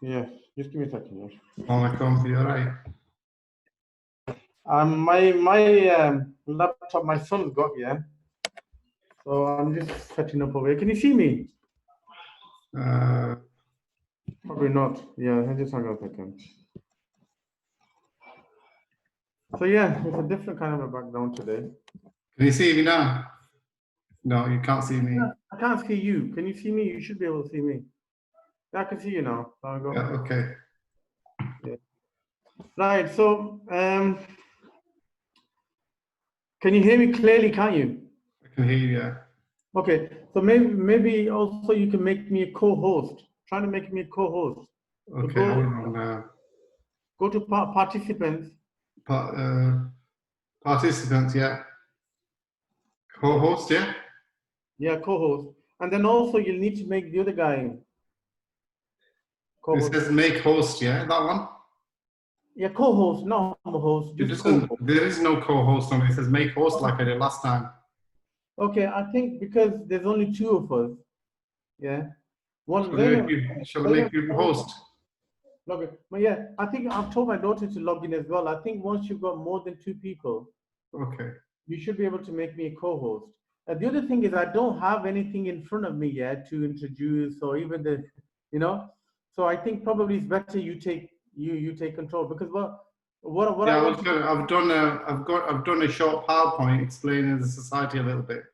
Yeah, just give me a second. Alaikum, you all right? My laptop, my son's got, yeah. So I'm just setting up over here. Can you see me? Probably not. Yeah, just hang on a second. So yeah, it's a different kind of a background today. Can you see me now? No, you can't see me. I can't see you. Can you see me? You should be able to see me. Yeah, I can see you now. Yeah, okay. Yeah. Right. So can you hear me clearly? Can't you? I can hear you. Yeah. Okay. So maybe also you can make me a co-host. Trying to make me a co-host. Okay. So Hold on now. go to participants. Participants, yeah. Co-host, yeah. Yeah, co-host. And then also you'll need to make the other guy co-host. It says make host, yeah. That one. Yeah, co-host, not host. Just co-host. There is no co-host on it. It says make host like I did last time. Okay, I think because there's only two of us. Yeah. Shall I make you host? Okay. But yeah, I think I've told my daughter to log in as well. I think once you've got more than two people, Okay. you should be able to make me a co-host. The other thing is I don't have anything in front of me yet to introduce or even the, you know. So I think probably it's better you take control because what Yeah, I want to I've done a short PowerPoint explaining the society a little bit.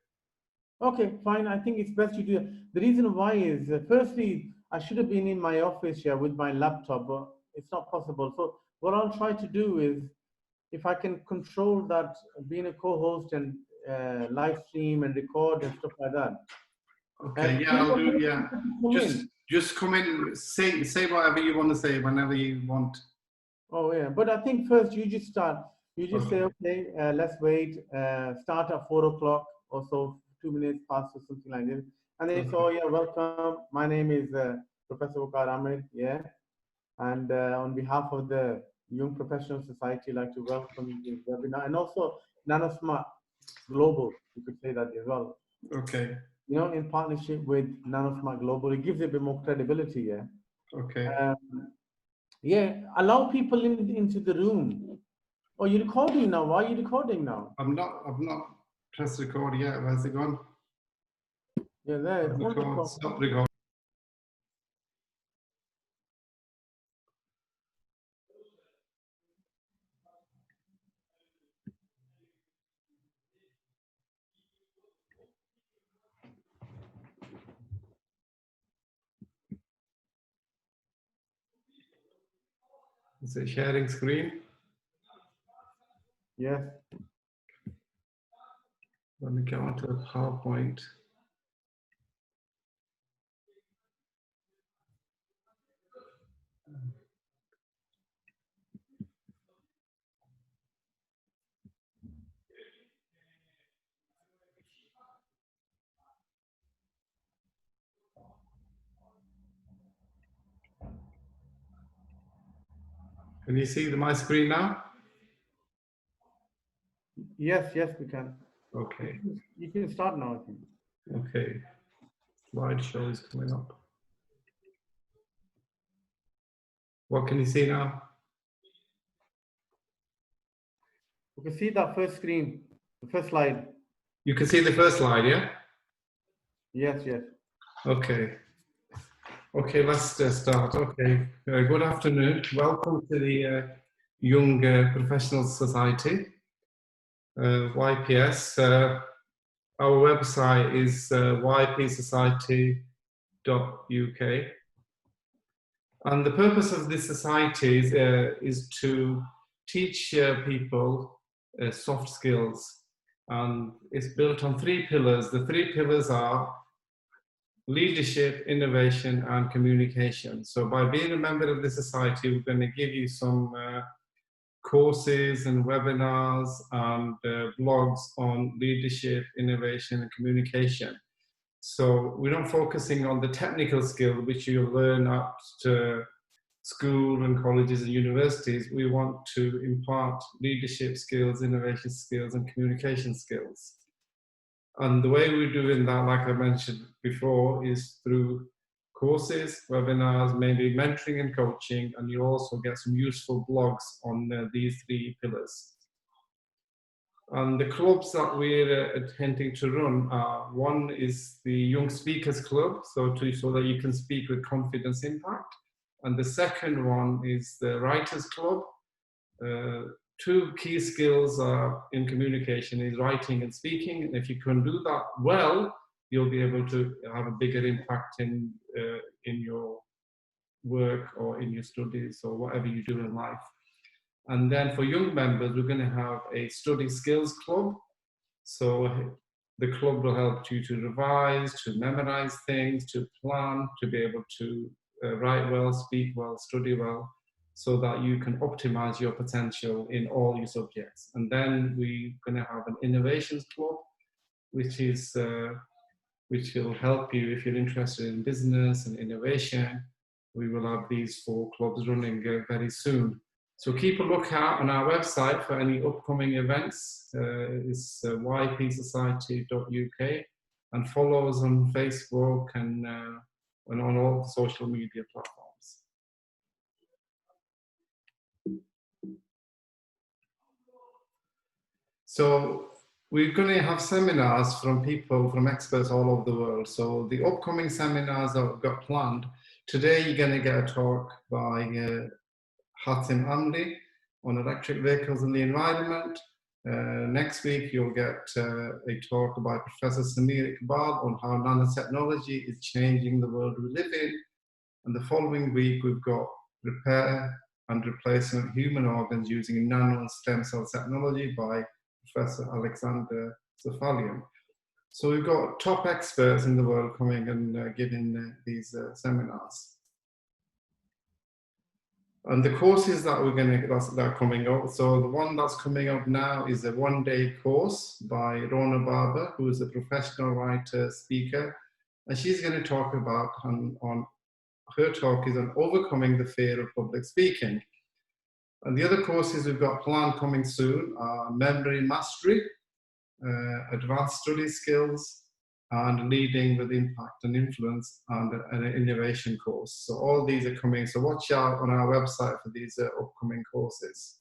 Okay, fine. I think it's best you do that. The reason why is, firstly, I should have been in my office here with my laptop, but it's not possible. So what I'll try to do is, if I can control that, being a co-host and live stream and record and stuff like that. Okay, yeah, I'll do. Yeah, just come in, say whatever you want to say whenever you want. Oh yeah, but I think first you just start. You just say, okay, let's wait. Start at 4 o'clock or so, 2 minutes past or something like this. And then so yeah, welcome. My name is Professor Waqar Ahmed. Yeah, and on behalf of the Young Professional Society, I'd like to welcome you to this webinar, and also NanoSmart Global. You could say that as well. Okay. You know, in partnership with NanoSmart Global, it gives it a bit more credibility. Yeah. Okay. Yeah, allow people into the room. Oh, you're recording now. Why are you recording now? I've not pressed record yet. Where's it gone? Yeah, there. Stop record. Is it sharing screen? Yes. Let me go onto the PowerPoint. Can you see my screen now? Yes, we can. Okay. You can start now, I think. Okay. Slideshow is coming up. What can you see now? You can see that first screen, the first slide. You can see the first slide, yeah? Yes. Okay. Okay, let's start. Okay. Good afternoon. Welcome to the Young Professionals Society, YPS. Our website is ypsociety.uk. And the purpose of this society is to teach people soft skills. And it's built on 3 pillars. The 3 pillars are leadership, innovation, and communication. So by being a member of the society, we're going to give you some courses and webinars and blogs on leadership, innovation, and communication. So we're not focusing on the technical skill which you'll learn at school and colleges and universities. We want to impart leadership skills, innovation skills, and communication skills. And the way we're doing that, like I mentioned before, is through courses, webinars, maybe mentoring and coaching, and you also get some useful blogs on these 3 pillars. And the clubs that we're intending to run are, one is the Young Speakers Club, so that you can speak with confidence, impact. And the second one is the Writers Club. 2 key skills in communication is writing and speaking. And if you can do that well, you'll be able to have a bigger impact in your work or in your studies or whatever you do in life. And then for young members, we're going to have a study skills club. So the club will help you to revise, to memorize things, to plan, to be able to write well, speak well, study well, so that you can optimize your potential in all your subjects. And then we're going to have an innovations club, which will help you if you're interested in business and innovation. We will have these 4 clubs running very soon. So keep a lookout on our website for any upcoming events. It's ypsociety.uk, and follow us on Facebook and on all social media platforms. So we're going to have seminars from experts all over the world. So the upcoming seminars that we've got planned, today you're going to get a talk by Hatem Amli on electric vehicles and the environment. Next week you'll get a talk by Professor Samir Iqbal on how nanotechnology is changing the world we live in. And the following week we've got repair and replacement human organs using nano and stem cell technology by Professor Alexander Zafalian. So we've got top experts in the world coming and giving these seminars. And the courses that that are coming up. So the one that's coming up now is a 1-day course by Rona Barber, who is a professional writer, speaker, and she's going to talk about on her talk is on overcoming the fear of public speaking. And the other courses we've got planned coming soon are memory mastery, advanced study skills, and leading with impact and influence, and an innovation course. So all these are coming. So watch out on our website for these upcoming courses.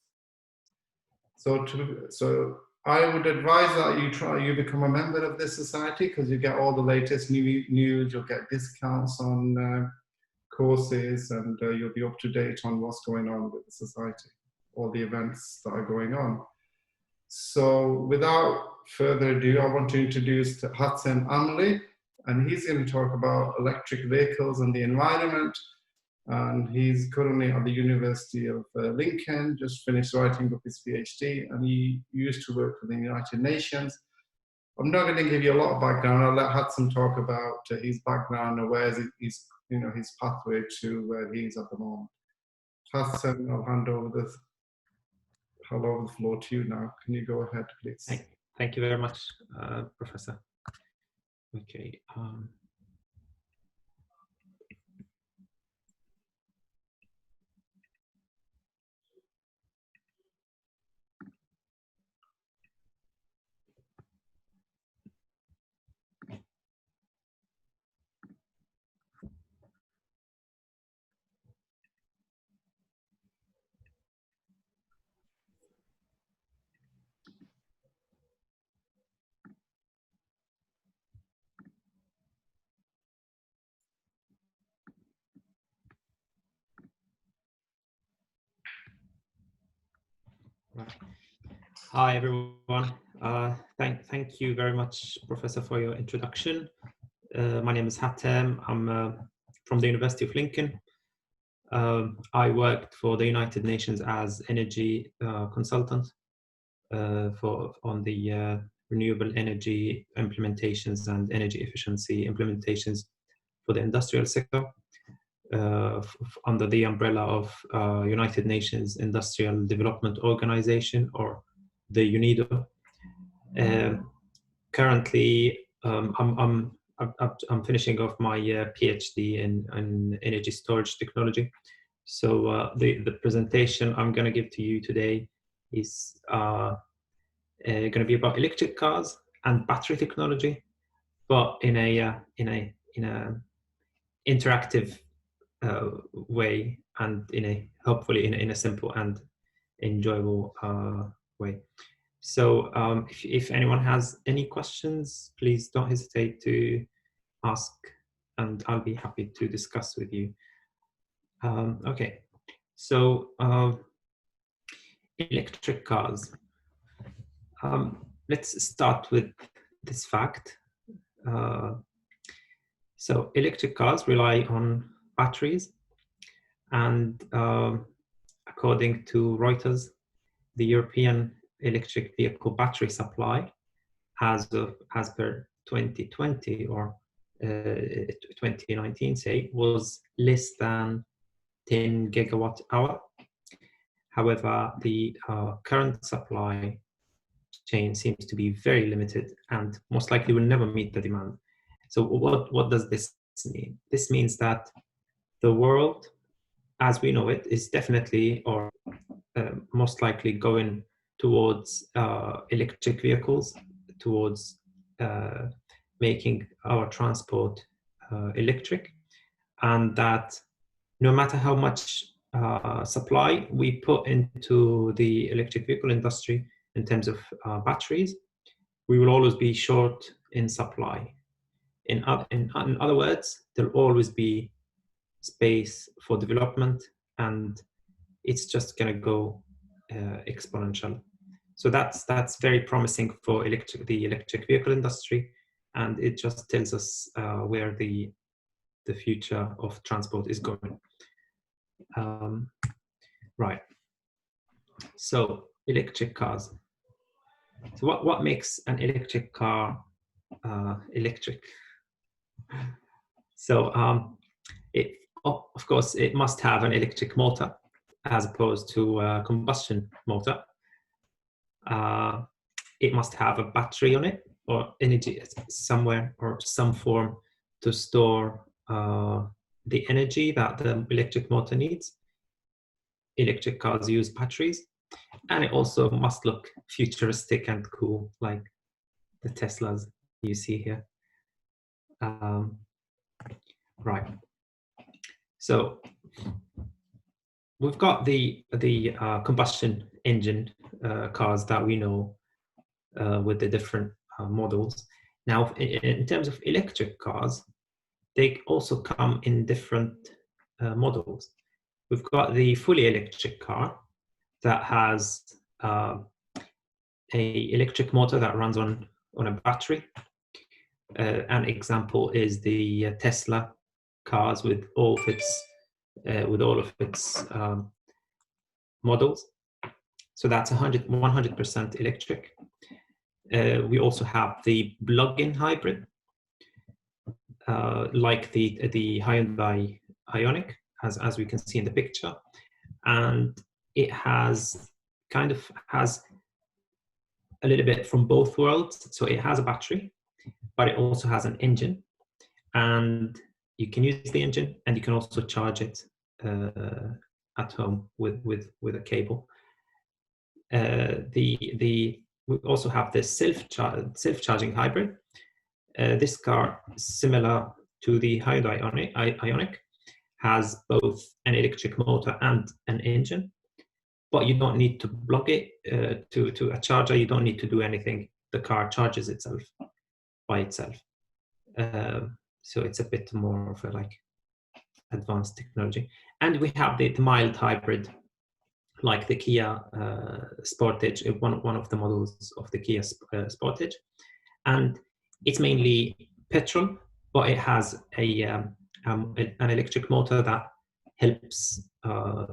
So I would advise that you become a member of this society, because you get all the latest news, you'll get discounts on courses, and you'll be up to date on what's going on with the society, all the events that are going on. So without further ado, I want to introduce Hatem Amli, and he's going to talk about electric vehicles and the environment. And he's currently at the University of Lincoln, just finished writing up his PhD, and he used to work for the United Nations. I'm not going to give you a lot of background. I'll let Hatem talk about his background and where his pathway to where he is at the moment. Hatem, I'll hand over the floor to you now. Can you go ahead, please? Thank you very much, Professor. Okay. Hi, everyone. Thank you very much, Professor, for your introduction. My name is Hatem. I'm from the University of Lincoln. I worked for the United Nations as energy consultant on the renewable energy implementations and energy efficiency implementations for the industrial sector. Under the umbrella of United Nations Industrial Development Organization, or the UNIDO. Currently, I'm finishing off my PhD in energy storage technology. So the presentation I'm going to give to you today is going to be about electric cars and battery technology, but in interactive way, and hopefully in a simple and enjoyable way. So if anyone has any questions, please don't hesitate to ask, and I'll be happy to discuss with you. Okay, so electric cars. Let's start with this fact. So electric cars rely on batteries, and according to Reuters, the European electric vehicle battery supply as per 2020 or 2019, say, was less than 10 gigawatt hour. However, the current supply chain seems to be very limited and most likely will never meet the demand. So what does this mean? This means that the world, as we know it, is definitely or most likely going towards electric vehicles, towards making our transport electric, and that no matter how much supply we put into the electric vehicle industry in terms of batteries, we will always be short in supply. In other words, there'll always be space for development, and it's just going to go exponential. So that's very promising for the electric vehicle industry, and it just tells us where the future of transport is going. Right. So electric cars. So what makes an electric car electric? So of course, it must have an electric motor as opposed to a combustion motor. It must have a battery on it or energy somewhere or some form to store the energy that the electric motor needs. Electric cars use batteries, and it also must look futuristic and cool, like the Teslas you see here. Right. So we've got the combustion engine cars that we know with the different models. Now, in terms of electric cars, they also come in different models. We've got the fully electric car that has a electric motor that runs on a battery. An example is the Tesla cars with all of its models. So that's 100% electric. We also have the plug-in hybrid, like the Hyundai Ioniq, as we can see in the picture, and it has a little bit from both worlds. So it has a battery, but it also has an engine, and you can use the engine and you can also charge it at home with a cable. We also have the self-charging hybrid. This car, similar to the Hyundai Ioniq, has both an electric motor and an engine, but you don't need to plug it to a charger. You don't need to do anything. The car charges itself by itself. So it's a bit more of a advanced technology. And we have the mild hybrid, like the Kia Sportage, one of the models of the Kia Sportage, and it's mainly petrol, but it has an electric motor that helps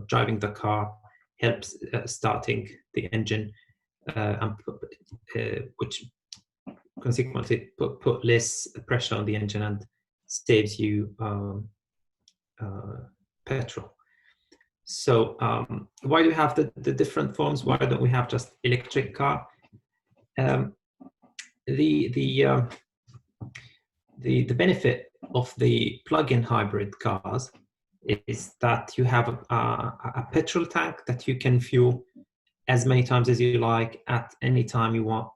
driving the car, helps starting the engine, and which consequently put less pressure on the engine and saves you petrol. So why do we have the different forms? Why don't we have just electric car? The benefit of the plug-in hybrid cars is that you have a petrol tank that you can fuel as many times as you like at any time you want,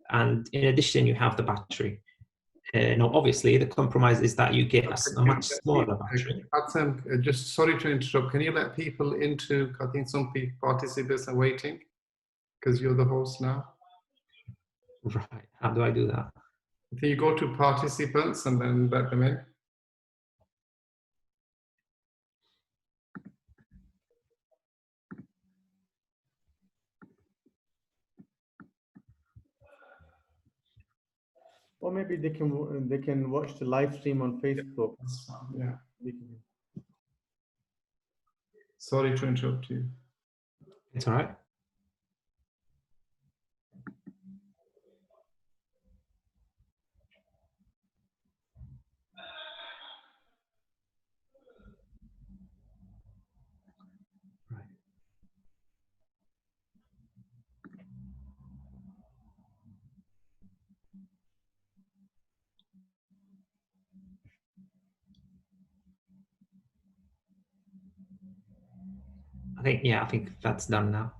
and in addition you have the battery. No, obviously the compromise is that you get a much smaller battery. Hatem, just sorry to interrupt. Can you let people into? I think some participants are waiting because you're the host now. Right. How do I do that? I think you go to participants and then let them in. Or maybe they can watch the live stream on Facebook. Yeah. They can- Sorry to interrupt you. It's all right. I think that's done now.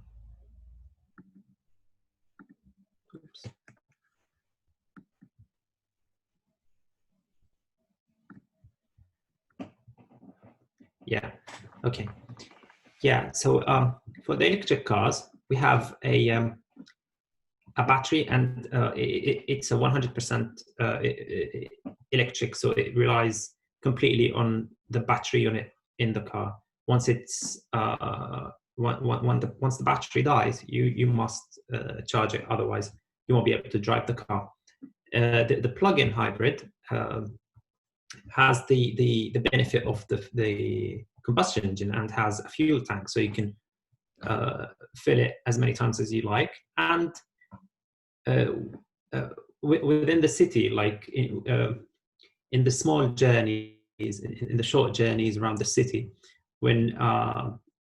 Oops. Yeah, okay. Yeah, so for the electric cars, we have a battery, and it's a 100% electric, so it relies completely on the battery unit in the car. Once it's once the battery dies, you must charge it, otherwise you won't be able to drive the car. The plug-in hybrid has the benefit of the combustion engine and has a fuel tank, so you can fill it as many times as you like. And within the city, like in the small journeys, in the short journeys around the city, when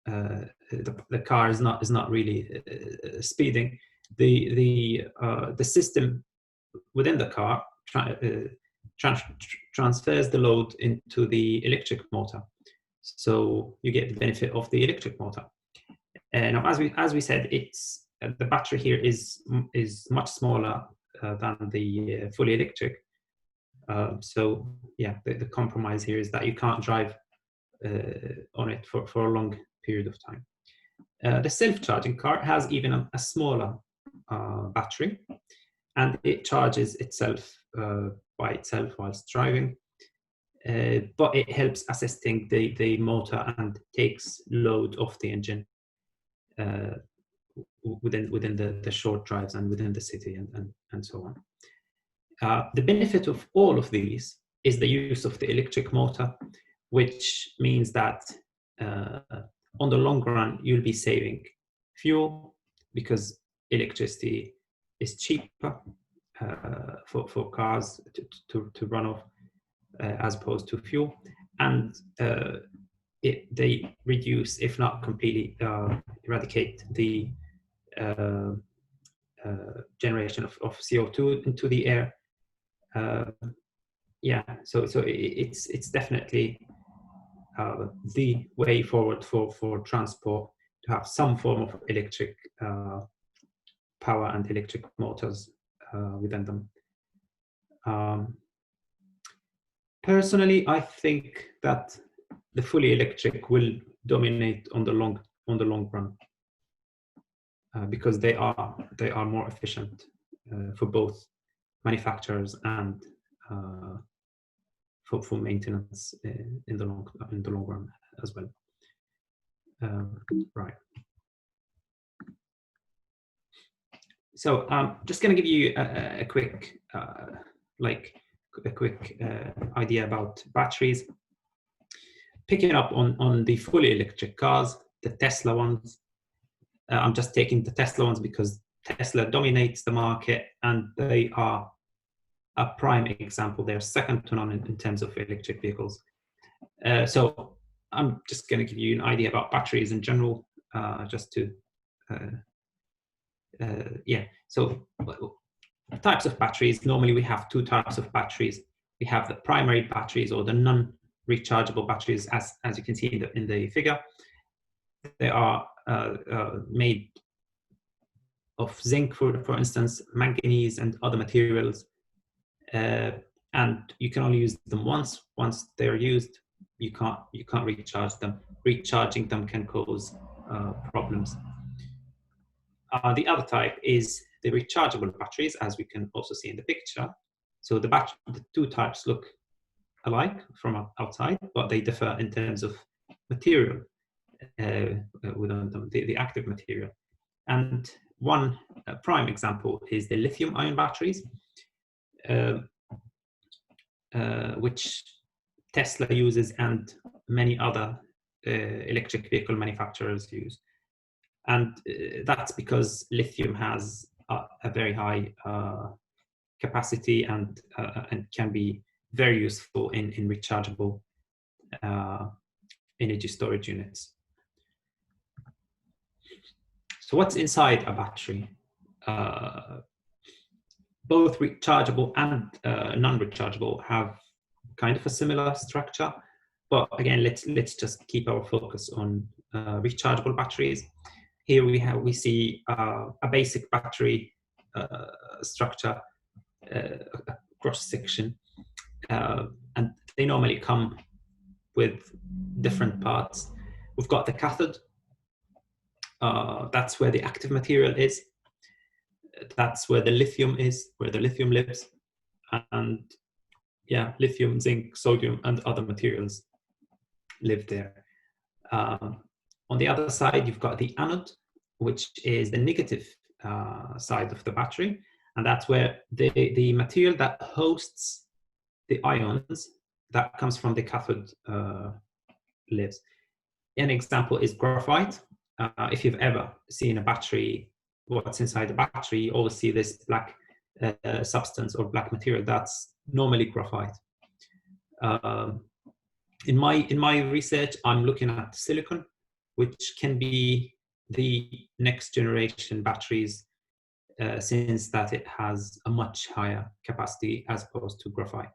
the car is not really speeding, the system within the car transfers the load into the electric motor, so you get the benefit of the electric motor. Now, as we said, it's the battery here is much smaller than the fully electric. So yeah, the compromise here is that you can't drive on it for a long period of time. The self-charging car has even a smaller battery, and it charges itself by itself whilst driving. But it helps assisting the motor and takes load off the engine within the short drives and within the city and so on. The benefit of all of these is the use of the electric motor, which means that on the long run you'll be saving fuel, because electricity is cheaper for cars to run off as opposed to fuel, and they reduce, if not completely eradicate, the generation of CO2 into the air. Yeah, so it's definitely the way forward for transport, to have some form of electric power and electric motors within them. Personally, I think that the fully electric will dominate on the long run, because they are more efficient for both manufacturers and for maintenance in the long run as well. Right. So just going to give you a quick idea about batteries. Picking up on the fully electric cars, the Tesla ones. I'm just taking the Tesla ones because Tesla dominates the market, and they are a prime example. They're second to none in terms of electric vehicles. So I'm just going to give you an idea about batteries in general, just to yeah. So types of batteries. Normally we have two types of batteries. We have the primary batteries, or the non-rechargeable batteries, as you can see in the figure. They are made of zinc, for instance, manganese, and other materials. and you can only use them once. Once they're used, you can't recharge them. Recharging them can cause problems. The other type is the rechargeable batteries, as we can also see in the picture. So the two types look alike from outside, but they differ in terms of material within them, the active material. And one prime example is the lithium-ion batteries, which Tesla uses and many other electric vehicle manufacturers use. And that's because lithium has a very high capacity and can be very useful in rechargeable energy storage units. So what's inside a battery? Both rechargeable and non-rechargeable have kind of a similar structure, but again, let's just keep our focus on rechargeable batteries. Here we see a basic battery structure, a cross section, and they normally come with different parts. We've got the cathode. That's where the active material is. That's where the lithium is, where the lithium lives, and yeah, lithium, zinc, sodium, and other materials live there. On the other side, you've got the anode, which is the negative side of the battery, and that's where the material that hosts the ions that comes from the cathode lives. An example is graphite. If you've ever seen a battery, what's inside the battery, you always see this black substance or black material. That's normally graphite. In my research, I'm looking at silicon, which can be the next generation batteries, since that it has a much higher capacity as opposed to graphite.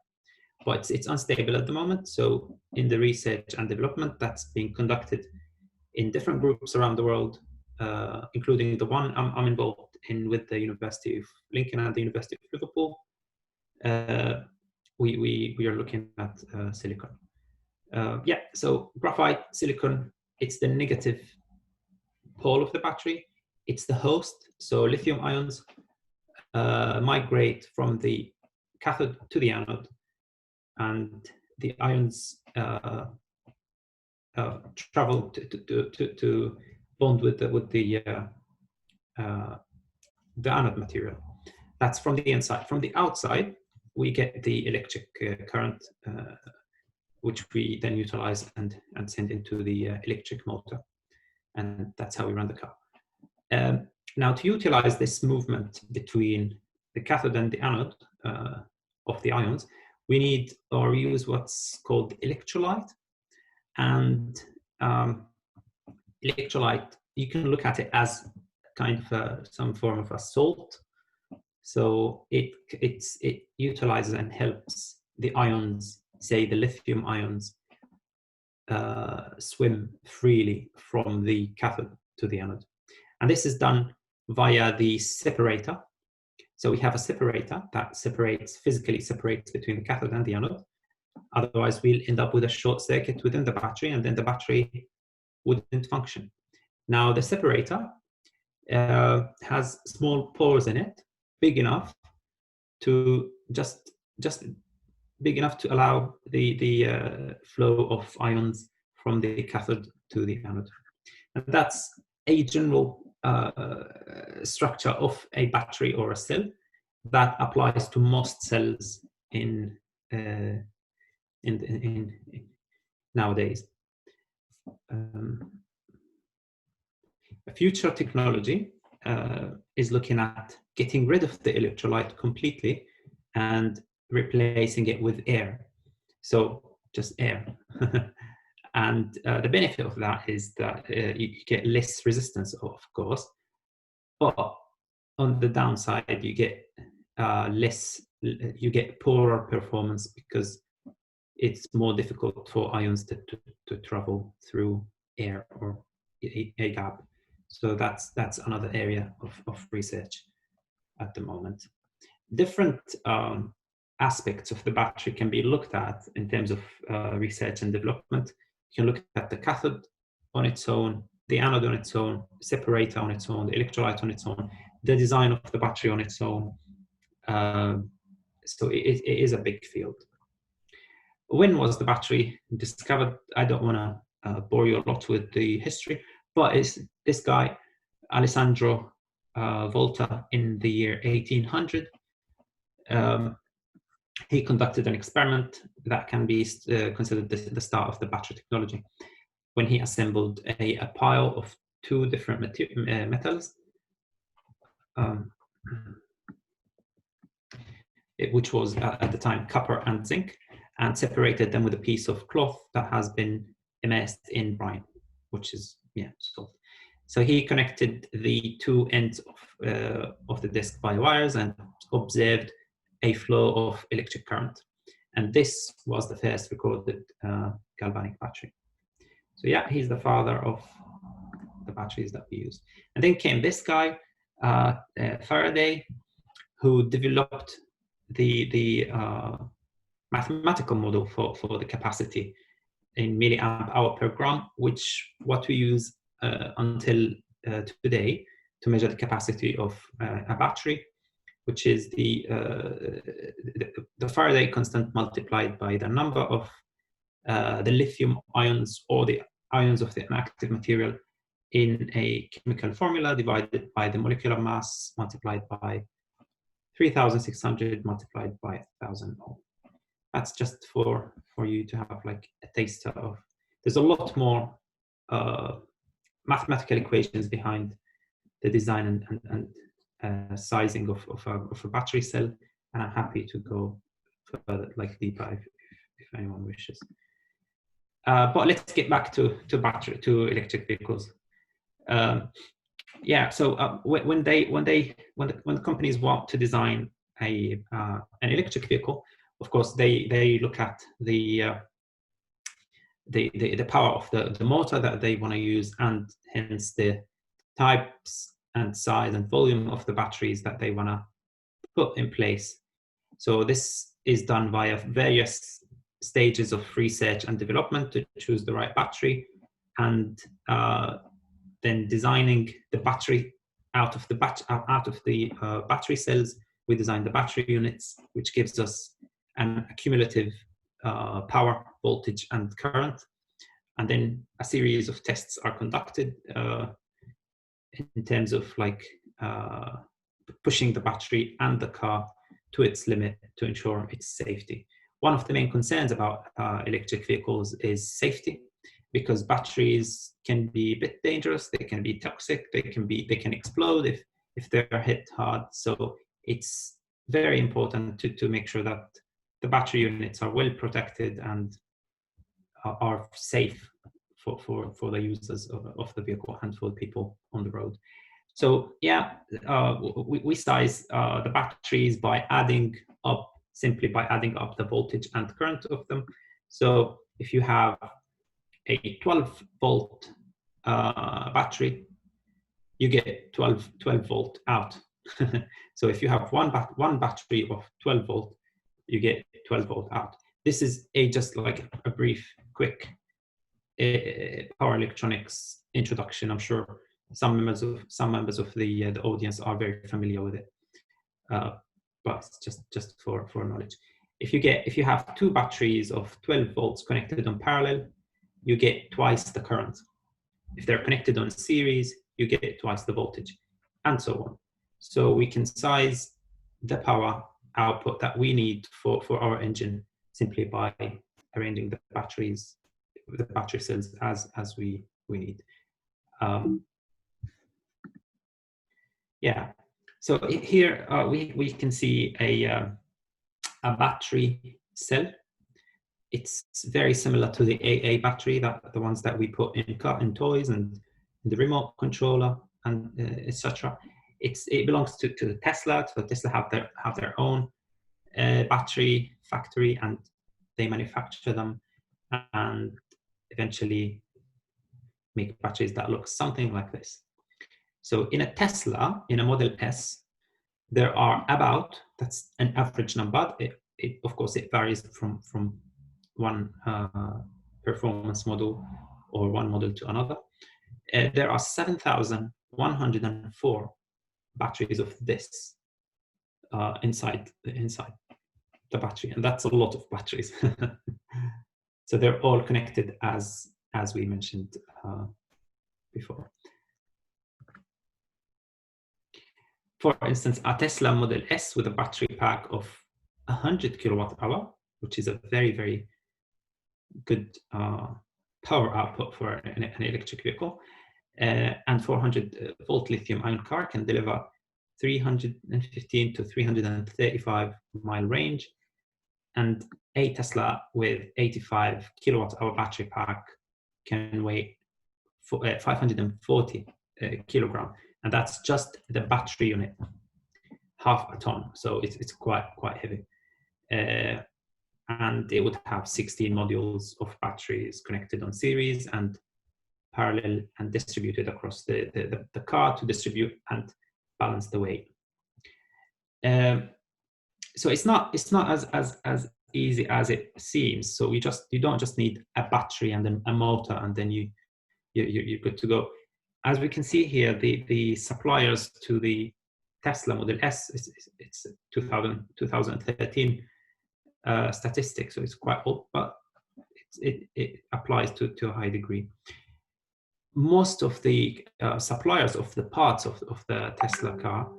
But it's unstable at the moment. So in the research and development that's being conducted in different groups around the world, including the one I'm involved in with the University of Lincoln and the University of Liverpool, we are looking at silicon. Yeah, so graphite, silicon, it's the negative pole of the battery. It's the host. So lithium ions migrate from the cathode to the anode, and the ions travel to bond with the anode material. That's from the inside. From the outside, we get the electric current, which we then utilize and send into the electric motor, and that's how we run the car. Now, to utilize this movement between the cathode and the anode of the ions, we need or use what's called electrolyte. And electrolyte, you can look at it as kind of some form of a salt. So it utilizes and helps the ions, say the lithium ions, swim freely from the cathode to the anode. And this is done via the separator. So we have a separator that physically separates between the cathode and the anode. Otherwise, we'll end up with a short circuit within the battery, and then the battery wouldn't function. Now, the separator has small pores in it, big enough to just big enough to allow the flow of ions from the cathode to the anode. And that's a general structure of a battery or a cell that applies to most cells in nowadays. A future technology is looking at getting rid of the electrolyte completely and replacing it with air. So just air. And the benefit of that is that you get less resistance, of course, but on the downside, you get you get poorer performance because it's more difficult for ions to travel through air or a gap. So that's another area of research at the moment. Different aspects of the battery can be looked at in terms of research and development. You can look at the cathode on its own, the anode on its own, separator on its own, the electrolyte on its own, the design of the battery on its own. So it is a big field. When was the battery discovered? I don't want to bore you a lot with the history, but it's this guy, Alessandro Volta, in the year 1800. He conducted an experiment that can be considered the start of the battery technology, when he assembled a pile of two different metals, which was at the time copper and zinc, and separated them with a piece of cloth that has been immersed in brine, which is salt. So he connected the two ends of the disc by wires and observed a flow of electric current. And this was the first recorded galvanic battery. So yeah, he's the father of the batteries that we use. And then came this guy, Faraday, who developed the mathematical model for the capacity in milliamp hour per gram, which what we use until today to measure the capacity of a battery, which is the Faraday constant multiplied by the number of the lithium ions or the ions of the inactive material in a chemical formula divided by the molecular mass multiplied by 3,600 multiplied by 1,000 mole. That's just for you to have like a taster of. There's a lot more mathematical equations behind the design and sizing of a battery cell, and I'm happy to go further, like deeper, if anyone wishes. But let's get back to electric vehicles. So when the companies want to design an electric vehicle, of course they look at the power of the motor that they want to use, and hence the types and size and volume of the batteries that they want to put in place. So this is done via various stages of research and development to choose the right battery, and then designing the battery out of the battery cells. We design the battery units, which gives us an accumulative power, voltage, and current. And then a series of tests are conducted in terms of like pushing the battery and the car to its limit to ensure its safety. One of the main concerns about electric vehicles is safety, because batteries can be a bit dangerous, they can be toxic, they can explode if they're hit hard. So it's very important to make sure that the battery units are well protected and are safe for the users of the vehicle and for people on the road. So yeah, we size the batteries by simply adding up the voltage and current of them. So if you have a 12-volt battery, you get 12 volt out. So if you have one battery of 12 volt, you get 12 volt out. This is just like a brief, quick power electronics introduction. I'm sure some members of the audience are very familiar with it, but just for knowledge. If you have two batteries of 12 volts connected on parallel, you get twice the current. If they're connected on series, you get twice the voltage, and so on. So we can size the power output that we need for our engine simply by arranging the battery cells as we need. Yeah. So here we can see a battery cell. It's very similar to the AA battery, the ones that we put in toys and in the remote controller and etc. It belongs to Tesla. So Tesla have their own battery factory, and they manufacture them and eventually make batteries that look something like this. So in a Tesla, in a Model S, there are that's an average number, of course, it varies from one performance model or one model to another. There are 7,104 batteries of this inside the battery, and that's a lot of batteries. So they're all connected as we mentioned before. For instance, a Tesla Model S with a battery pack of 100 kilowatt-hour, which is a very, very good power output for an electric vehicle, and 400 volt lithium-ion car can deliver 315 to 335 mile range, and a Tesla with 85 kilowatt-hour battery pack can weigh 540 kilogram, and that's just the battery unit, half a ton. So it's quite heavy, and it would have 16 modules of batteries connected on series and parallel and distributed across the car to distribute and balance the weight. So it's not as easy as it seems. So you don't just need a battery and then a motor and then you're good to go. As we can see here, the suppliers to the Tesla Model S, it's 2013 statistics, so it's quite old, but it applies to a high degree. Most of the suppliers of the parts of the Tesla car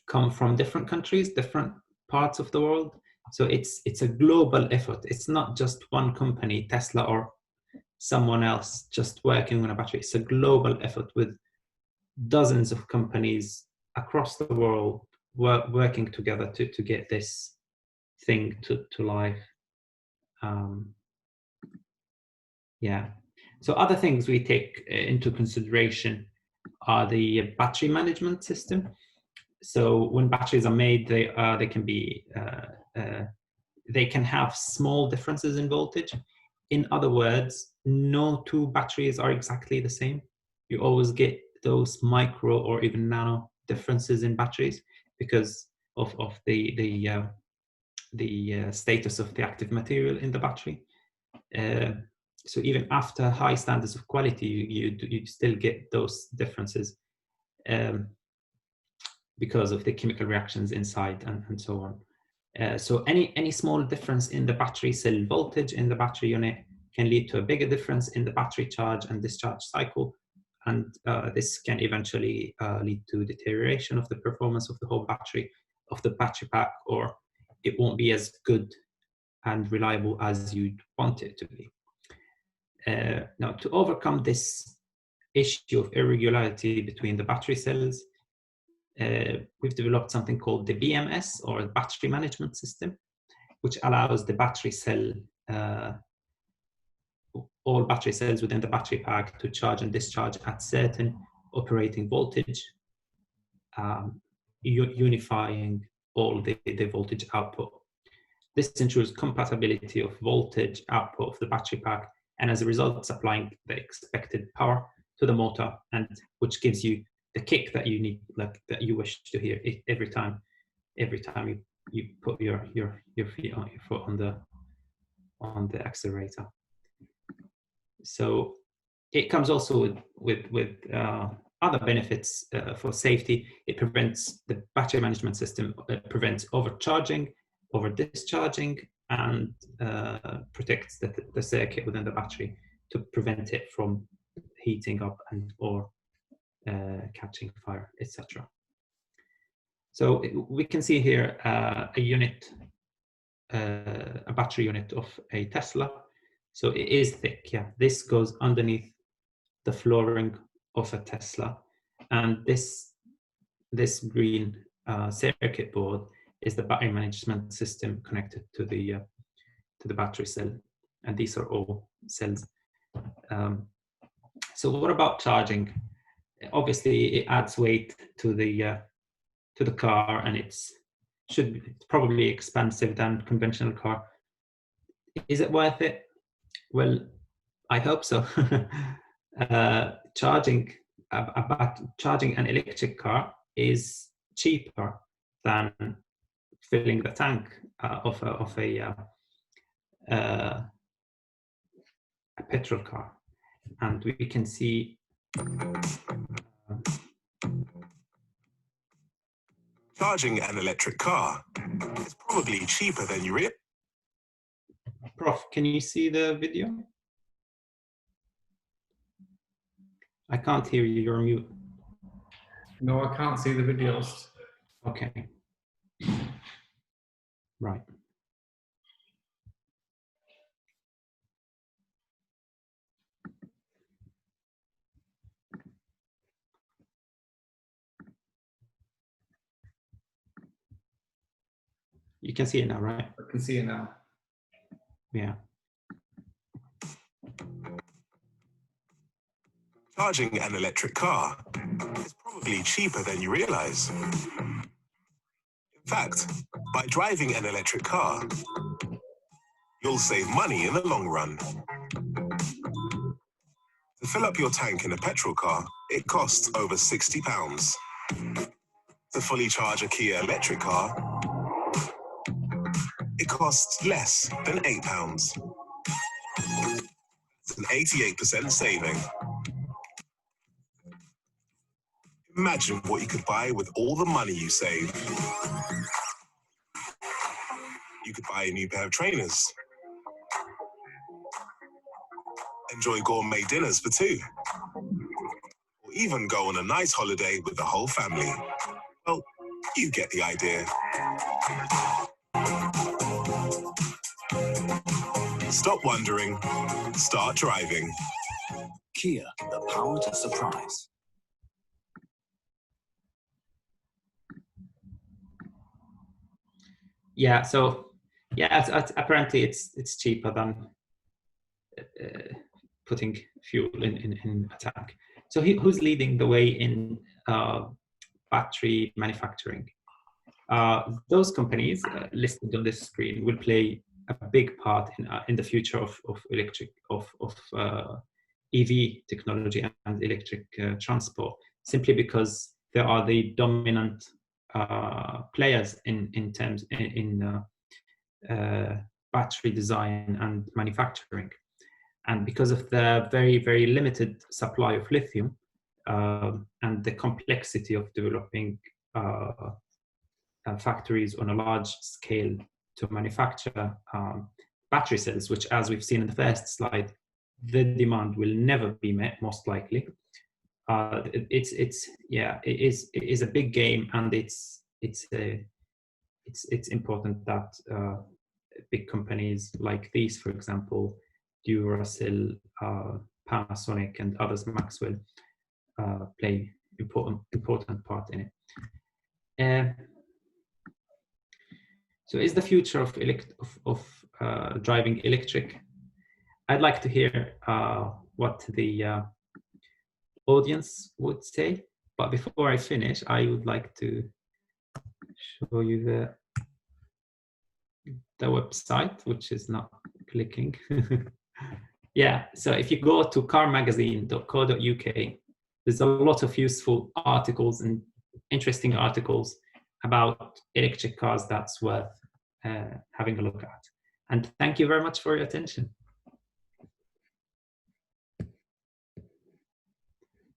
come from different countries, different parts of the world. So it's a global effort. It's not just one company, Tesla or someone else just working on a battery. It's a global effort with dozens of companies across the world working together to get this thing to life. Yeah. So other things we take into consideration are the battery management system. So when batteries are made, they can be they can have small differences in voltage. In other words, no two batteries are exactly the same. You always get those micro or even nano differences in batteries because of the status of the active material in the battery. So even after high standards of quality, you still get those differences because of the chemical reactions inside and so on. So any small difference in the battery cell voltage in the battery unit can lead to a bigger difference in the battery charge and discharge cycle, and this can eventually lead to deterioration of the performance of the whole battery of the battery pack, or it won't be as good and reliable as you'd want it to be. Now, to overcome this issue of irregularity between the battery cells, we've developed something called the BMS, or the battery management system, which allows the battery cell, all battery cells within the battery pack to charge and discharge at certain operating voltage, unifying all the voltage output. This ensures compatibility of voltage output of the battery pack, and as a result, supplying the expected power to the motor, and which gives you the kick that you need, like that you wish to hear every time you put your feet on your foot on the accelerator. So it comes also with other benefits for safety. It prevents the battery management system. It prevents overcharging, over discharging, and protects the circuit within the battery to prevent it from heating up or catching fire, etc. So we can see here a battery unit of a Tesla. So it is thick, yeah. This goes underneath the flooring of a Tesla, and this green circuit board is the battery management system connected to the battery cell, and these are all cells. So what about charging? Obviously, it adds weight to the car, and it's probably expensive than conventional car. Is it worth it? Well, I hope so. Charging an electric car is cheaper than filling the tank of a petrol car, and we can see charging an electric car is probably cheaper than you realize. Prof, can you see the video? I can't hear you, you're mute. No, I can't see the videos. Okay. Right. You can see it now, right? I can see it now. Yeah. Charging an electric car is probably cheaper than you realize. In fact, by driving an electric car, you'll save money in the long run. To fill up your tank in a petrol car, it costs over £60. To fully charge a Kia electric car, it costs less than £8. It's an 88% saving. Imagine what you could buy with all the money you save. You could buy a new pair of trainers, enjoy gourmet dinners for two, or even go on a nice holiday with the whole family. Well, you get the idea. Stop wondering, start driving. Kia, the power to surprise. Yeah, so yeah, apparently it's cheaper than putting fuel in a tank. So who's leading the way in battery manufacturing? Those companies listed on this screen will play a big part in the future of EV technology and electric transport, simply because they are the dominant players in battery design and manufacturing. And because of the very, very limited supply of lithium and the complexity of developing factories on a large scale to manufacture battery cells, which, as we've seen in the first slide, the demand will never be met, most likely. It is a big game, and it's important that big companies like these, for example, Duracell, Panasonic, and others, Maxwell, play important part in it. So, is the future of driving electric? I'd like to hear what the audience would say, but before I finish, I would like to show you the website, which is not clicking. Yeah, so if you go to carmagazine.co.uk, there's a lot of useful articles and interesting articles about electric cars that's worth having a look at. And thank you very much for your attention.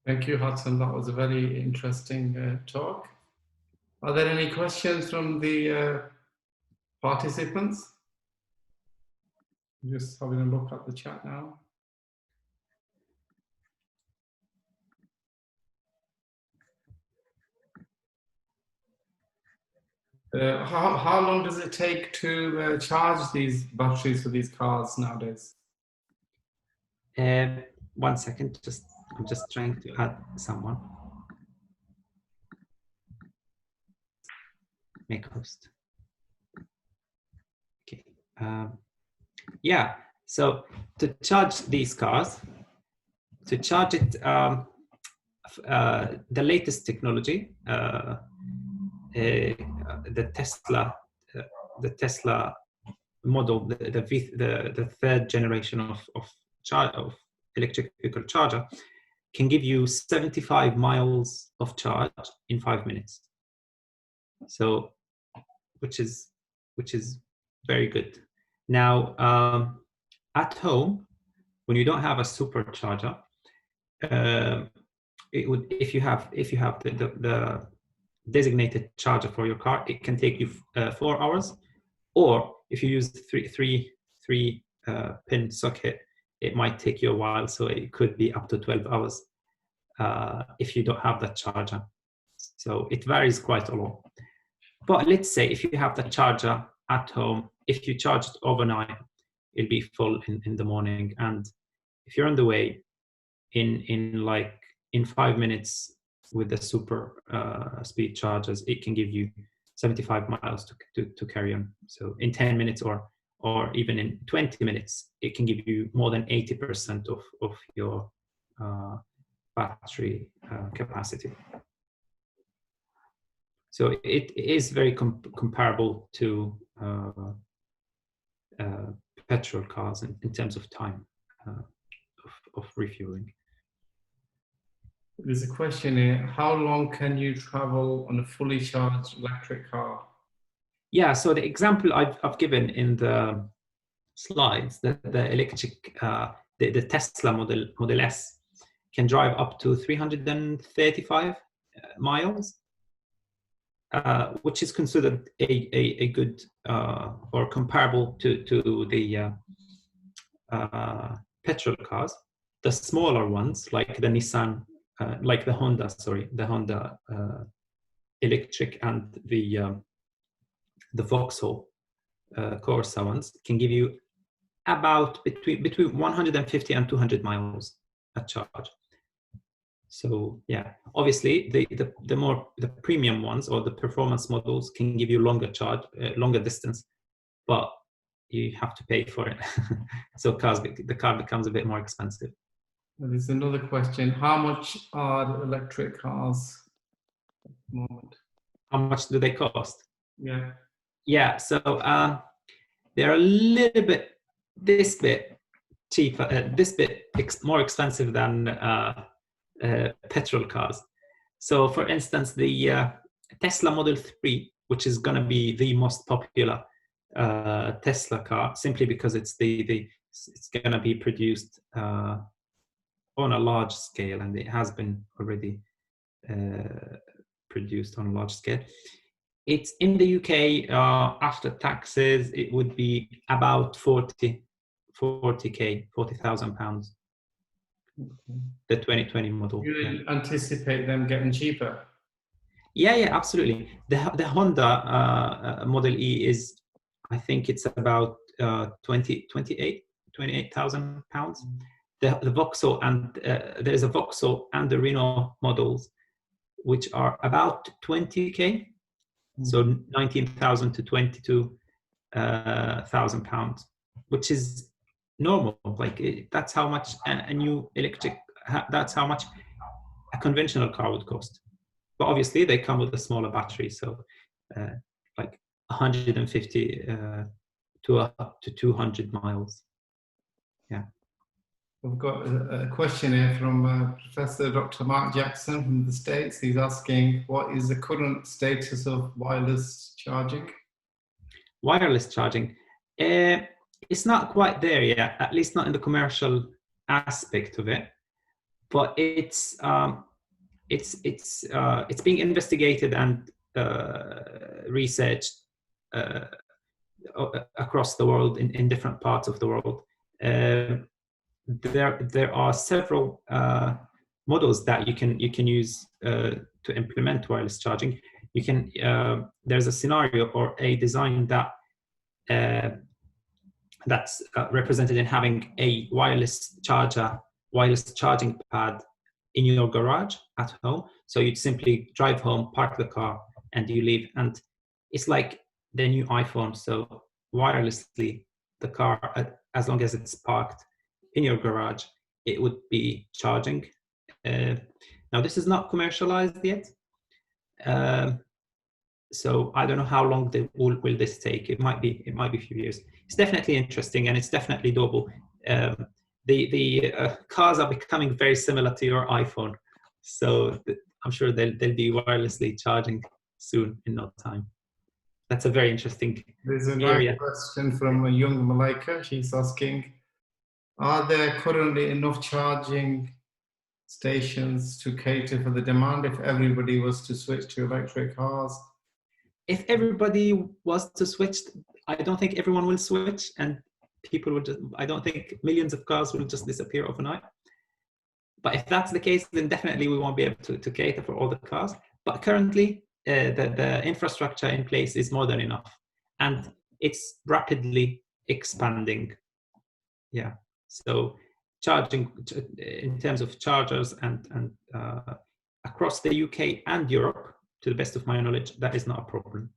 Thank you, Hatem. That was a very interesting talk. Are there any questions from the participants? Just having a look at the chat now. How long does it take to charge these batteries for these cars nowadays? 1 second, I'm just trying to add someone. Make host. Okay. Yeah, so to charge these cars, to charge it, the latest technology, the Tesla model, the third generation of electric vehicle charger, can give you 75 miles of charge in 5 minutes. So which is very good. Now, at home, when you don't have a supercharger, it would, if you have the designated charger for your car, it can take you 4 hours. Or if you use three pin socket, it might take you a while. So it could be up to 12 hours if you don't have that charger. So it varies quite a lot. But let's say if you have the charger at home, if you charge it overnight, it'll be full in the morning. And if you're on the way, in 5 minutes with the super speed chargers, it can give you 75 miles to carry on. So in 10 minutes or even in 20 minutes, it can give you more than 80% of your battery capacity. So it is very comparable to petrol cars in terms of time of refueling. There's a question here. How long can you travel on a fully charged electric car? Yeah, so the example I've given in the slides, the electric, the Tesla Model S can drive up to 335 miles, which is considered a good or comparable to the petrol cars. The smaller ones, like the Nissan, like the Honda electric, and the Vauxhall Corsa ones, can give you about between 150 and 200 miles at charge. So yeah, obviously the premium ones or the performance models can give you longer charge, longer distance, but you have to pay for it. So the car becomes a bit more expensive. There's another question. How much are the electric cars at the moment? How much do they cost? Yeah. Yeah, so they're a little bit, this bit cheaper, this bit more expensive than petrol cars. So for instance, the Tesla Model 3, which is going to be the most popular Tesla car, simply because it's going to be produced on a large scale, and it has been already produced on a large scale. It's in the UK, after taxes, it would be about 40,000 pounds. Okay. The 2020 model. You anticipate them getting cheaper? Yeah, absolutely. The Honda Model E is, I think it's about 28,000 pounds. The Vauxhall and there's a Vauxhall and the Renault models, which are about 20k. So 19,000 to 22,000 pounds, which is normal. Like that's how much a new electric. That's how much a conventional car would cost. But obviously, they come with a smaller battery, so like 150 to up to 200 miles. Yeah. We've got a question here from Professor Dr. Mark Jackson from the States. He's asking, what is the current status of wireless charging? Wireless charging, it's not quite there yet, at least not in the commercial aspect of it. But it's being investigated and researched across the world in different parts of the world. There are several models that you can use to implement wireless charging. You can there's a scenario or a design that that's represented in having a wireless charging pad in your garage at home. So you'd simply drive home, park the car, and you leave. And it's like the new iPhone. So wirelessly, the car, as long as it's parked in your garage, it would be charging. Now this is not commercialized yet. So I don't know how long will this take. It might be a few years. It's definitely interesting, and it's definitely doable. The cars are becoming very similar to your iPhone, so I'm sure they'll be wirelessly charging soon in no time. That's a very interesting There's a area. nice question from a young Malaika. She's asking, are there currently enough charging stations to cater for the demand if everybody was to switch to electric cars? If everybody was to switch, I don't think everyone will switch, and people will just, I don't think millions of cars will just disappear overnight. But if that's the case, then definitely we won't be able to cater for all the cars. But currently, the infrastructure in place is more than enough, and it's rapidly expanding. Yeah. So charging in terms of chargers and across the UK and Europe, to the best of my knowledge, that is not a problem.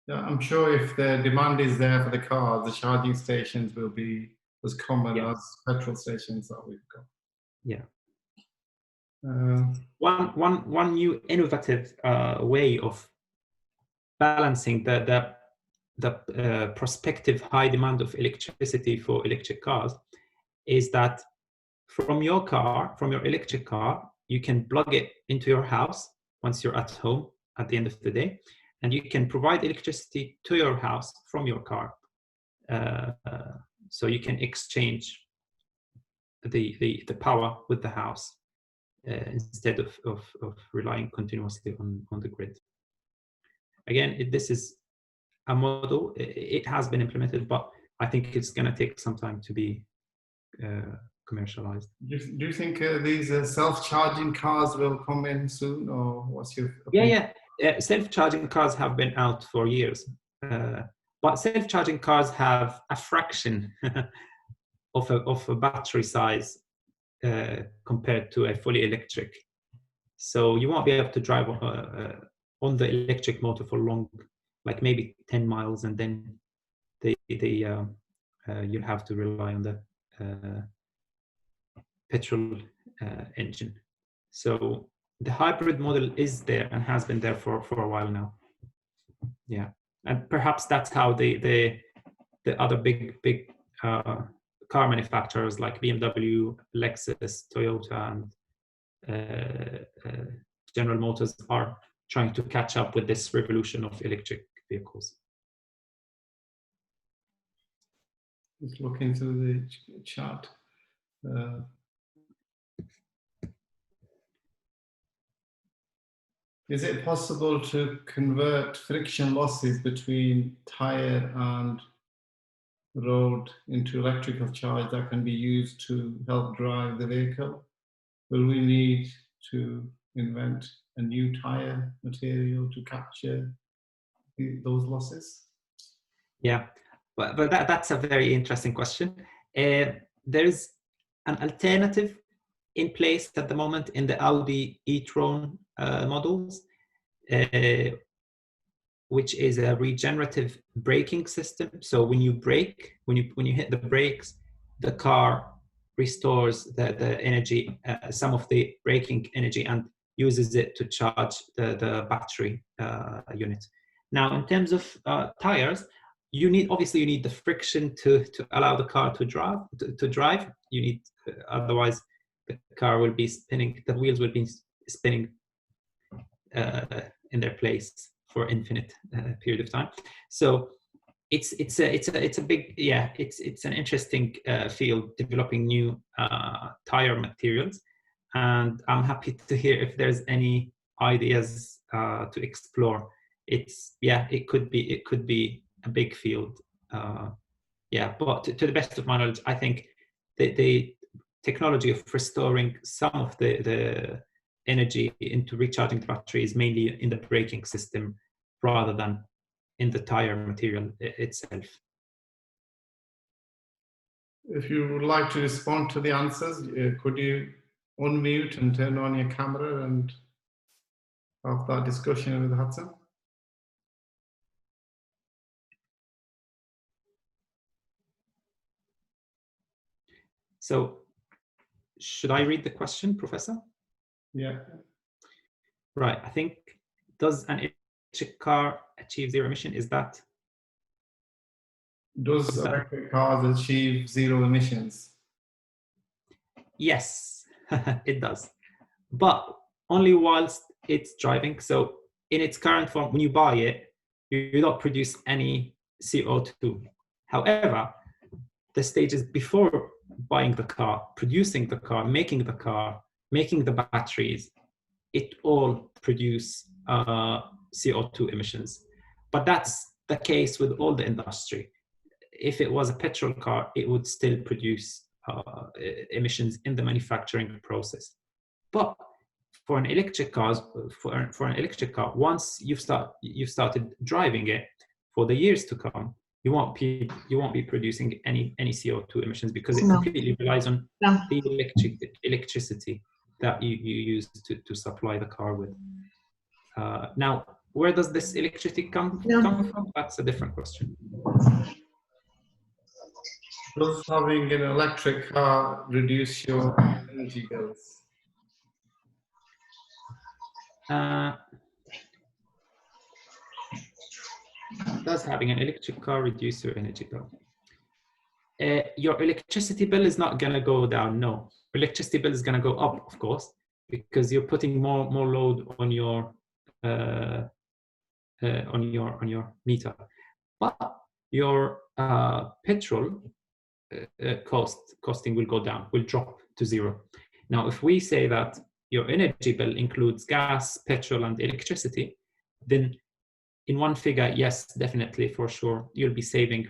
Yeah, I'm sure if the demand is there for the cars, the charging stations will be as common as petrol stations that we've got. Yeah. Uh, One new innovative way of balancing the prospective high demand of electricity for electric cars is that from your electric car, you can plug it into your house once you're at home at the end of the day, and you can provide electricity to your house from your car. So you can exchange the power with the house instead of relying continuously on the grid. Again, this is a model. It has been implemented, but I think it's going to take some time to be commercialized. do you think these self-charging cars will come in soon, or what's your opinion? Yeah. Self-charging cars have been out for years, but self-charging cars have a fraction of a battery size compared to a fully electric. So you won't be able to drive on the electric motor for long, like maybe 10 miles, and then you'll have to rely on the petrol engine. So the hybrid model is there and has been there for a while now. Yeah, and perhaps that's how the other big car manufacturers like BMW, Lexus, Toyota, and General Motors are trying to catch up with this revolution of electric vehicles. Just look into the chat. Is it possible to convert friction losses between tire and road into electrical charge that can be used to help drive the vehicle? Will we need to invent a new tire material to capture those losses? Yeah, but that's a very interesting question. There's an alternative in place at the moment in the Audi e-tron models, which is a regenerative braking system. So when you brake, when you hit the brakes, the car restores the energy, some of the braking energy, and uses it to charge the battery unit. Now, in terms of tires, you need the friction to allow the car to drive. You need, otherwise the car will be spinning, the wheels will be spinning in their place for infinite period of time. So it's a big, yeah, it's an interesting field, developing new tire materials, and I'm happy to hear if there's any ideas to explore. It could be a big field. But to the best of my knowledge, I think the technology of restoring some of the energy into recharging the battery is mainly in the braking system rather than in the tire material itself. If you would like to respond to the answers, could you unmute and turn on your camera and have that discussion with Hatem? So, should I read the question, Professor? Yeah. Right. I think, does an electric car achieve zero emission? Is that? Does electric cars achieve zero emissions? Yes, it does, but only whilst it's driving. So in its current form, when you buy it, you don't produce any CO2. However, the stages before buying the car, producing the car, making the batteries, it all produce CO2 emissions. But that's the case with all the industry. If it was a petrol car, it would still produce emissions in the manufacturing process. But for an electric car, once you've started driving it for the years to come, you won't be producing any CO2 emissions, because it completely relies on the electricity that you use to supply the car with. Now, where does this electricity come from? That's a different question. Does having an electric car reduce your energy bills? Does having an electric car reduce your energy bill? Your electricity bill is not going to go down. No, electricity bill is going to go up, of course, because you're putting more load on your meter. But your petrol costing will go down, will drop to zero. Now, if we say that your energy bill includes gas, petrol, and electricity, then in one figure, yes, definitely, for sure, you'll be saving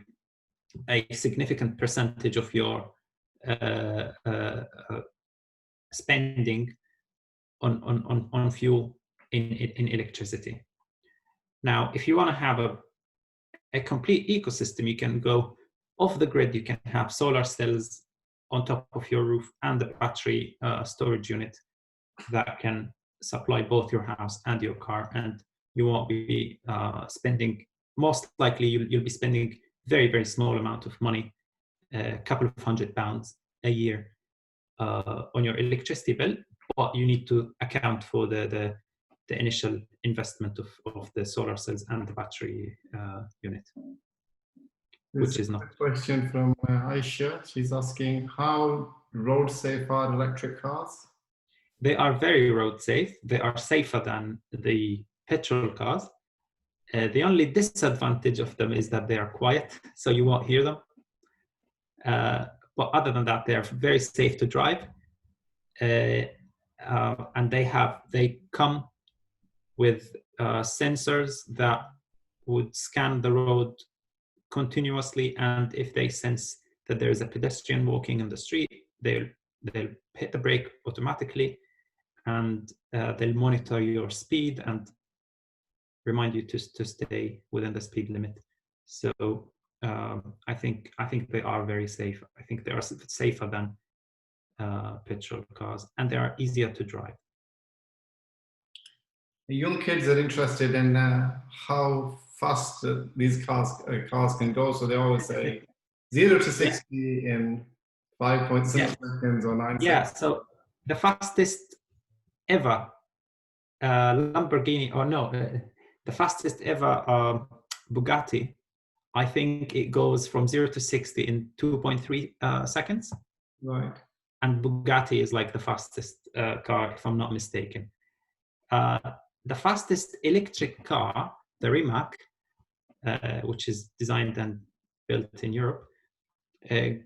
a significant percentage of your spending on fuel in electricity. Now, if you want to have a complete ecosystem, you can go off the grid. You can have solar cells on top of your roof and the battery storage unit that can supply both your house and your car, and you won't be spending, most likely you'll be spending very, very small amount of money, a couple of £100 a year on your electricity bill, but you need to account for the initial investment of the solar cells and the battery unit. Which is not a question from Aisha. She's asking, how road safe are electric cars? They are very road safe. They are safer than the petrol cars. The only disadvantage of them is that they are quiet, so you won't hear them. But other than that, they are very safe to drive. And they come with sensors that would scan the road continuously, and if they sense that there is a pedestrian walking in the street, they'll hit the brake automatically, and they'll monitor your speed and remind you to stay within the speed limit. So I think they are very safe. I think they are safer than petrol cars, and they are easier to drive. Young kids are interested in how fast these cars can go. So they always say 0 to 60 in 5.7 seconds or 9 seconds. Yeah, so the fastest ever Lamborghini, or no, the fastest ever Bugatti, I think it goes from 0 to 60 in 2.3 seconds. Right. And Bugatti is like the fastest car, if I'm not mistaken. The fastest electric car, the Rimac, which is designed and built in Europe,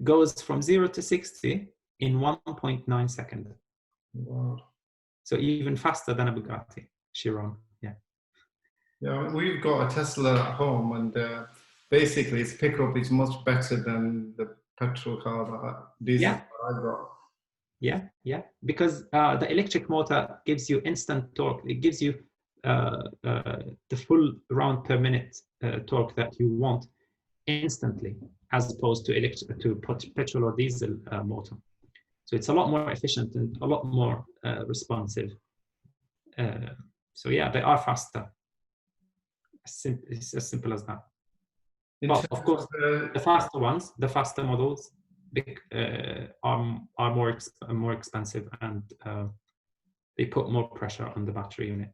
goes from 0 to 60 in 1.9 seconds. Wow. So even faster than a Bugatti Chiron. Yeah. Yeah, we've got a Tesla at home, and basically its pickup is much better than the petrol car diesel car I got. Yeah, because the electric motor gives you instant torque. It gives you the full round per minute torque that you want instantly, as opposed to petrol or diesel motor. So it's a lot more efficient and a lot more responsive. So yeah, they are faster. It's as simple as that. But of course, the faster ones, the faster models, are more expensive, and they put more pressure on the battery unit.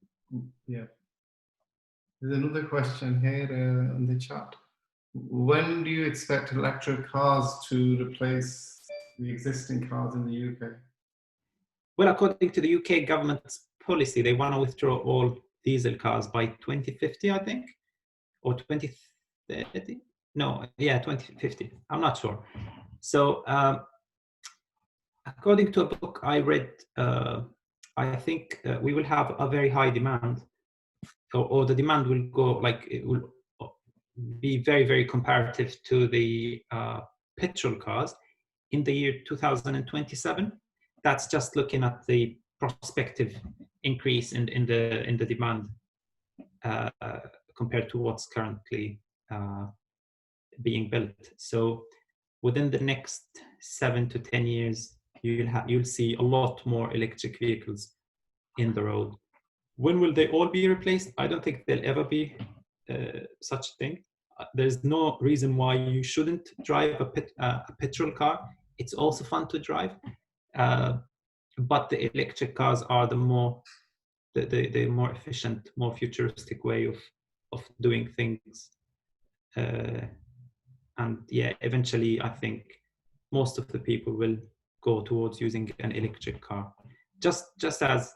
Yeah. There's another question here in the chat. When do you expect electric cars to replace the existing cars in the UK? Well, according to the UK government's policy, they want to withdraw all diesel cars by 2050, I think, or 2030. No, yeah, 2050. I'm not sure. So according to a book I read, I think we will have a very high demand, or the demand will go, like, it will be very, very comparative to the petrol cars in the year 2027. That's just looking at the prospective increase in the demand compared to what's currently being built. So within the next 7 to 10 years, you'll see a lot more electric vehicles in the road. When will they all be replaced? I don't think there'll ever be such a thing. There's no reason why you shouldn't drive a petrol car. It's also fun to drive, but the electric cars are the more efficient, more futuristic way of doing things. And yeah, eventually, I think most of the people will go towards using an electric car. Just as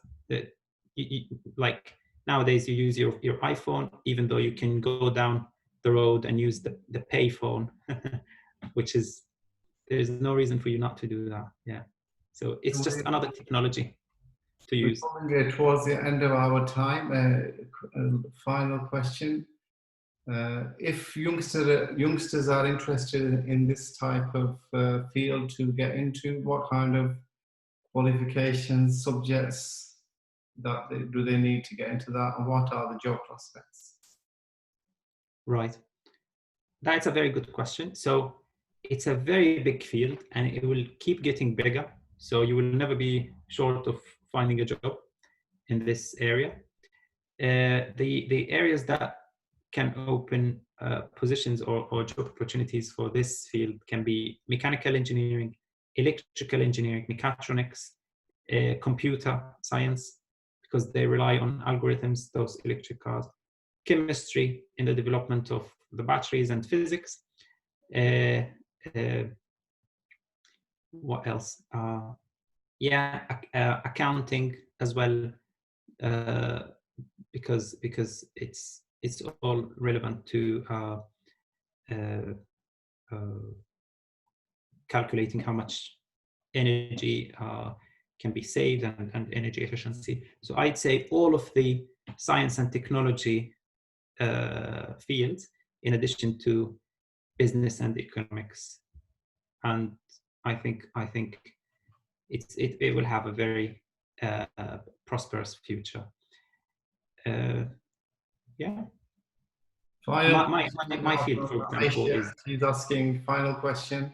like nowadays you use your iPhone, even though you can go down the road and use the pay phone, which is, there's no reason for you not to do that. Yeah. So it's just another technology to use. We're coming towards the end of our time. Final question. If youngsters are interested in this type of field to get into, what kind of qualifications, subjects do they need to get into that, and what are the job prospects? Right. That's a very good question. So it's a very big field, and it will keep getting bigger. So you will never be short of finding a job in this area. The areas that can open positions or job opportunities for this field can be mechanical engineering, electrical engineering, mechatronics, computer science, because they rely on algorithms, those electric cars, chemistry in the development of the batteries, and physics. What else? Yeah, accounting as well, because it's all relevant to calculating how much energy can be saved, and energy efficiency. So I'd say all of the science and technology fields, in addition to business and economics. And I think it will have a very prosperous future. Yeah. My field, for example, is. He's asking, final question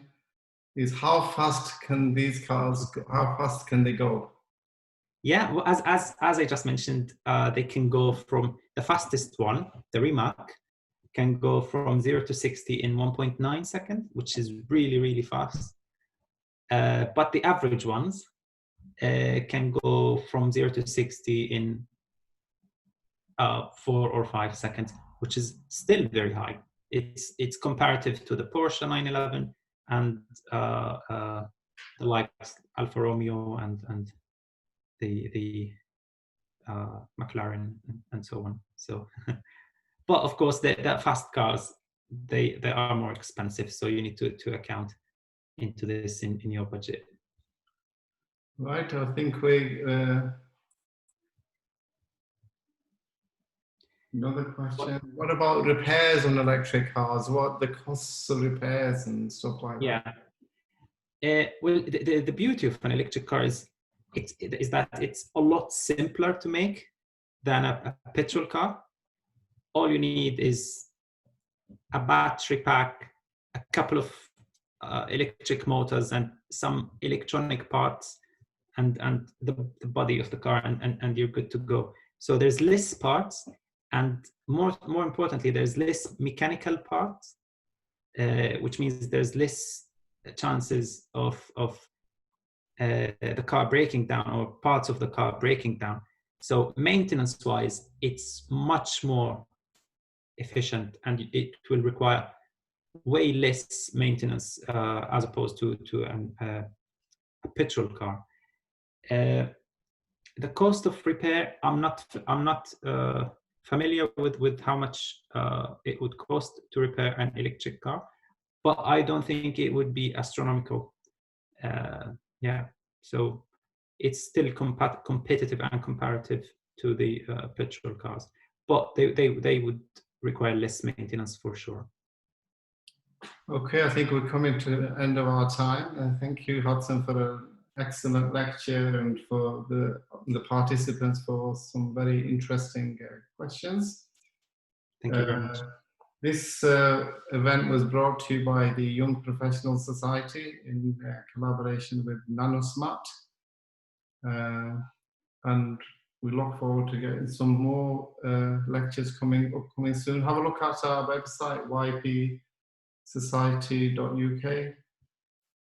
is, how fast can these cars? How fast can they go? Yeah, well, as I just mentioned, they can go from the fastest one, the Rimac, can go from 0 to 60 in 1.9 seconds, which is really, really fast. But the average ones can go from 0 to 60 in 4 or 5 seconds, which is still very high. It's comparative to the Porsche 911 and the likes Alfa Romeo and the McLaren and so on. So, but of course, the fast cars, they are more expensive, so you need to account into this in your budget. Right, I think we. Another question. What about repairs on electric cars? What the costs of repairs and stuff like that? Yeah. Well, the beauty of an electric car is that it's a lot simpler to make than a petrol car. All you need is a battery pack, a couple of electric motors, and some electronic parts, and the body of the car, and you're good to go. So there's less parts, and more importantly, there's less mechanical parts, which means there's less chances of the car breaking down, or parts of the car breaking down. So maintenance-wise, it's much more efficient, and it will require way less maintenance as opposed to a petrol car. The cost of repair, I'm not familiar with how much it would cost to repair an electric car, but I don't think it would be astronomical. Yeah, so it's still competitive and comparative to the petrol cars, but they would require less maintenance for sure. Okay, I think we're coming to the end of our time. And thank you, Hatem, for an excellent lecture, and for the participants for some very interesting questions. Thank you very much. This event was brought to you by the Young Professional Society in collaboration with NanoSmart. And we look forward to getting some more lectures coming soon. Have a look at our website, ypsociety.uk,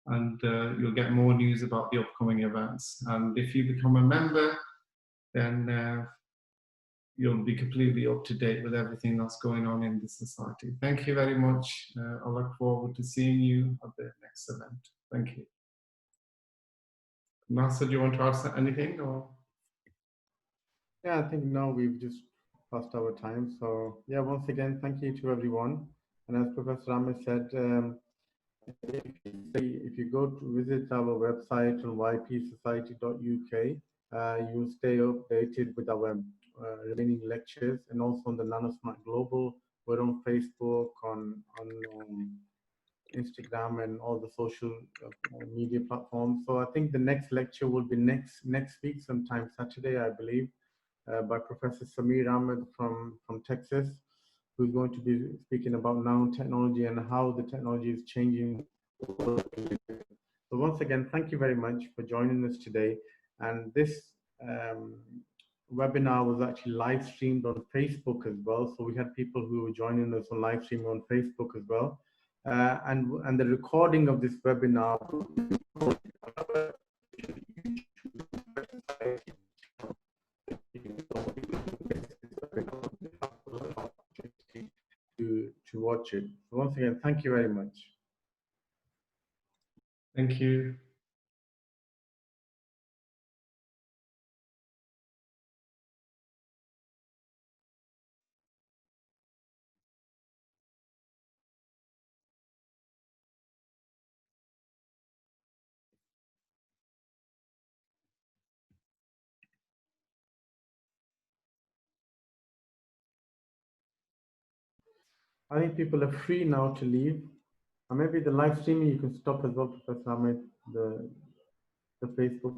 and you'll get more news about the upcoming events. And if you become a member, then you'll be completely up to date with everything that's going on in the society. Thank you very much. I look forward to seeing you at the next event. Thank you. Nasser, do you want to add anything? Or? Yeah, I think now we've just passed our time. So yeah, once again, thank you to everyone. And as Professor Ahmed said, if you go to visit our website on ypsociety.uk, you'll stay updated with our remaining lectures, and also on the NanoSmart Global. We're on Facebook, on Instagram, and all the social media platforms. So I think the next lecture will be next week, sometime Saturday, I believe, by Professor Samir Ahmed from Texas, who's going to be speaking about nanotechnology and how the technology is changing. So once again, thank you very much for joining us today. And this webinar was actually live streamed on Facebook as well. So we had people who were joining us on live stream on Facebook as well. And the recording of this webinar to watch it. So once again, thank you very much. Thank you. I think people are free now to leave. Or maybe the live streaming you can stop as well, Professor Ahmed, the Facebook.